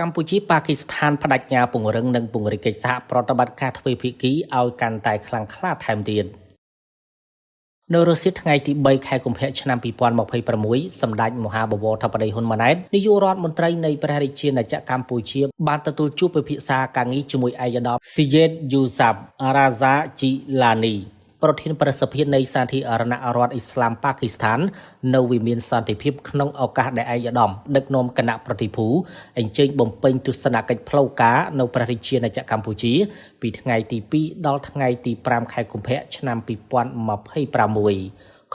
កម្ពុជាប៉ាគីស្ថានបដិញ្ញាពង្រឹងនិងពង្រីកកិច្ចសហប្រតិបត្តិការទ្វេភាគីឲ្យកាន់តែខ្លាំងក្លាថែមទៀតនៅរសៀលថ្ងៃទី3ខែកុម្ភៈឆ្នាំ2026សម្ដេចមហាបវរធិបតីហ៊ុនម៉ាណែតនាយករដ្ឋមន្ត្រីនៃព្រះរាជាណាចក្រកម្ពុជាបានទទួលជួបពិភាក្សាការងារជាមួយឯកឧត្តមស៊ីយេតយូសាប់អារ៉ាហ្សាជីឡានីប្រធានប្រសិទ្ធភាពនៃសាធារណរដ្ឋអ៊ីស្លាមប៉ាគីស្ថាននៅវិមានសន្តិភាពក្នុងឱកាសដែលឯកឧត្តមដឹកនាំគណៈប្រតិភូអញ្ជើញបំពេញទស្សនកិច្ចផ្លូវការនៅព្រះរាជាណាចក្រកម្ពុជាពីថ្ងៃទី2ដល់ថ្ងៃទី5ខែកុម្ភៈឆ្នាំ2026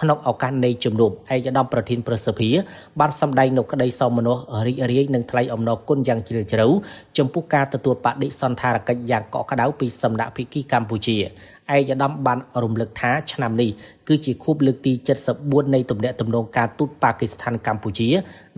ក្នុងឱកាសនៃជំនួបឯកឧត្តមប្រធានប្រសិទ្ធភាពបានសម្ដែងនូវក្តីសោមនស្សរីករាយនិងថ្លែងអំណរគុណយ៉ាងជ្រាលជ្រៅចំពោះការទទួលបដិសណ្ឋារកិច្ចយ៉ាងកក់ក្ដៅពីសំណាក់ភាគីកម្ពុជាឯកឧត្តមបានរំលឹកថាឆ្នាំនេះគឺជាខួបលើកទី74នៃទំនាក់ទំនងការទូតប៉ាគីស្ថានកម្ពុជា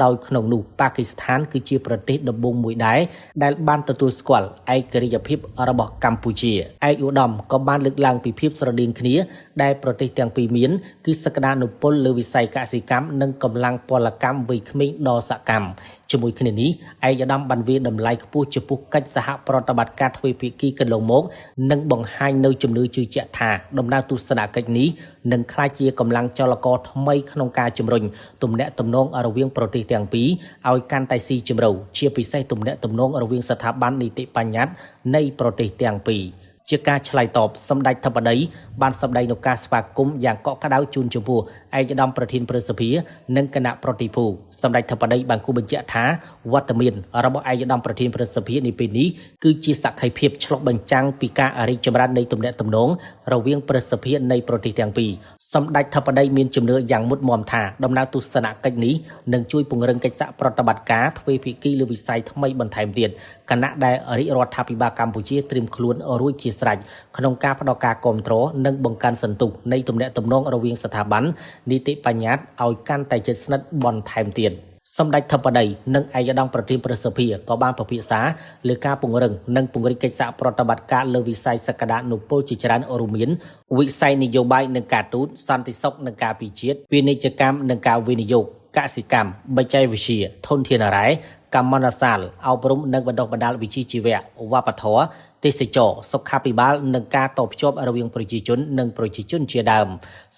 ដោយក្នុងនោះប៉ាគីស្ថានគឺជាប្រទេសដំបូងមួយដែរដែលបានទទួលស្គាល់ឯករាជ្យភាពរបស់កម្ពុជាឯកឧត្តមក៏បានលើកឡើងពីភាពស្រដៀងគ្នាដែលប្រទេសទាំងពីរមានគឺសក្តានុពលលើវិស័យកសិកម្មនិងកម្លាំងពលកម្មវ័យក្មេងដ៏សកម្មជាមួយគ្នានេះឯកឧត្តមបានវាយតម្លៃខ្ពស់ចំពោះកិច្ចសហប្រតិបត្តិការទ្វេភាគីកន្លងមកនិងបង្ហាញនូវជំនឿជឿជាក់ថាដំណើរទស្សនកិច្ចនេះនឹងក្លាយជាកម្លាំងចលករថ្មីក្នុងការជំរុញទំនាក់ទំនងរវាងប្រទេសទាំងពីរឲ្យកាន់តែស៊ីជម្រៅជាពិសេសទំនាក់ទំនងរវាងស្ថាប័ននីតិបញ្ញត្តិនៃប្រទេសទាំងពីរជាការឆ្លើយតបសម្ដេចធិបតីបានសម្ដែងនូវការស្វាគមន៍យ៉ាងកក់ក្ដៅជូនចំពោះឯកឧត្តមប្រធានព្រឹទ្ធសភានិងគណៈប្រតិភូសម្ដេចធិបតីបានគូបញ្ជាក់ថាវត្តមានរបស់ឯកឧត្តមប្រធានព្រឹទ្ធសភានាពេលនេះគឺជាសក្ខីភាពឆ្លុះបញ្ចាំងពីការរីកចម្រើននៃទំនាក់ទំនងរវាងព្រឹទ្ធសភានៃប្រទេសទាំងពីរសម្ដេចធិបតីមានជំនឿយ៉ាងមុតមាំថាដំណើរទស្សនកិច្ចនេះនឹងជួយពង្រឹងកិច្ចសហប្រតិបត្តិការទ្វេភាគីលើវិស័យថ្មីបន្ថែមទៀតគណៈដែលរាជរដ្ឋាភិបាលកម្ពុជាត្រៀមខ្លួនរួចជាស្រេចក្នុងការផ្តល់ការគាំទ្រនិងបង្កើនសន្ទុះនៃទំនាក់ទំនងរវាងស្ថាប័ននីតិបញ្ញត្តិឲ្យកាន់តែជិតស្និទ្ធបន្ថែមទៀតសម្ដេចធិបតីនិងឯកឧត្តមប្រធានព្រឹទ្ធសភាក៏បានពិភាក្សាលើការពង្រឹងនិងពង្រីកកិច្ចសហប្រតិបត្តិការលើវិស័យសក្តានុពលជាច្រើនរួមមានវិស័យនយោបាយនិងការទូតសន្តិសុខនិងការពិជាតិពាណិជ្ជកម្មនិងការវិនិយោគកសិកម្មបច្ចេកវិទ្យាធនធានរ៉ែកម្មនសាលអប់រំនិងបណ្ដុះបណ្ដាលវិជ្ជាជីវៈវប្បធម៌ទេសចរសុខាភិបាលនិងការតភ្ជាប់រវាងប្រជាជននិងប្រជាជនជាដើម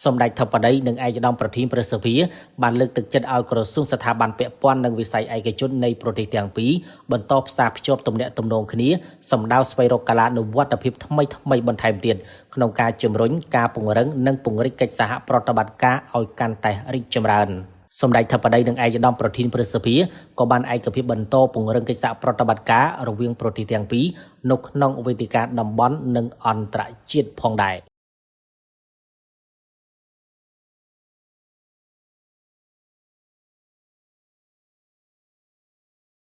សម្ដេចធិបតីនិងឯកឧត្តមប្រធានព្រឹទ្ធសភាបានលើកទឹកចិត្តឲ្យក្រសួងស្ថាប័នពាក់ព័ន្ធនិងវិស័យឯកជននៃប្រទេសទាំងពីរបន្តផ្សារភ្ជាប់ទំនាក់ទំនងគ្នាសម្ដៅស្វែងរកកាលានុវត្តភាពថ្មីបន្ថែមទៀតក្នុងការជំរុញការពង្រឹងនិងពង្រីកកិច្ចសហប្រតិបត្តិការឲ្យកាន់តែរីកចម្រើនសម្ដេចធិបតីនិងឯកឧត្តមប្រធានព្រឹទ្ធសភាក៏បានឯកភាពបន្តពង្រឹងកិច្ចសហប្រតិបត្តិការរវាងប្រទេសទាំងពីរនៅក្នុងវេទិកាតំបន់និងអន្តរជាតិផងដែរ